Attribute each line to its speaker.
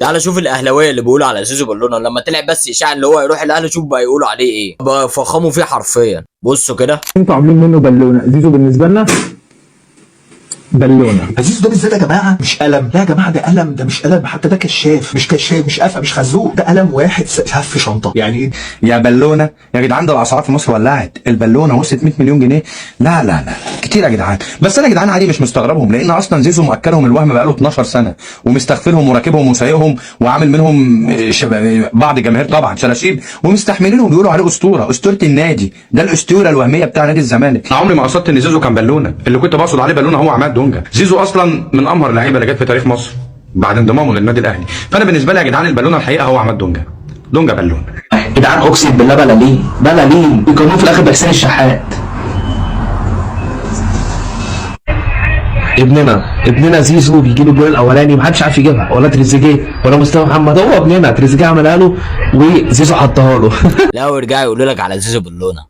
Speaker 1: تعال شوف الاهلاويه اللي بيقولوا على زيزو بالونه لما طلع بس اشاعه اللي هو يروح الاهلي، شوف بقى يقولوا عليه ايه، بقى فخموا فيه حرفيا. بصوا كده
Speaker 2: انتوا عاملين منه بالونه، زيزو بالنسبه لنا بالونه.
Speaker 3: زيزو ده بالذات يا جماعه مش قلم، لا يا جماعه ده قلم، ده مش قلم حتى، ده كشاف، مش كشاف، مش قفا، مش خازوق، ده قلم واحد هف شنطه. يعني ايه
Speaker 4: يا بالونه يا جدعان؟ ده الاسعار في مصر ولعت، البالونه وصلت 100 مليون جنيه. لا لا لا كتير يا جدعان. بس انا يا جدعان عادي مش مستغربهم، لان اصلا زيزو مأكلهم الوهم بقاله 12 سنه ومستغفلهم وراكبهم وسايقهم وعامل منهم بعض جماهير طبعا شلاشيب ومستحملينهم، بيقولوا عليه اسطوره، اسطوره النادي ده، الاسطوره الوهميه بتاع نادي الزمالك. انا عمري ما قصدت ان زيزو كان بالونه، اللي كنت بقصد عليه بالونه هو عماد دونجا. زيزو اصلا من امهر اللعيبه اللي جت في تاريخ مصر بعد انضمامه للنادي الاهلي، فانا بالنسبه لي يا جدعان البالونه الحقيقه هو عماد دونجا. دونجا بالون
Speaker 5: يا جدعان اقسم بالله بلالين بلالين بيقارنوه في الاخر بحسين الشحات. ابننا زيزو بيجيب الجول الاولاني محدش عارف يجيبها، ولا تريزيجيه ولا مصطفى محمد، هو ابننا تريزيجيه عملها له وزيزو حطها له.
Speaker 1: لا ويرجعوا يقولوا لك على زيزو بالونه.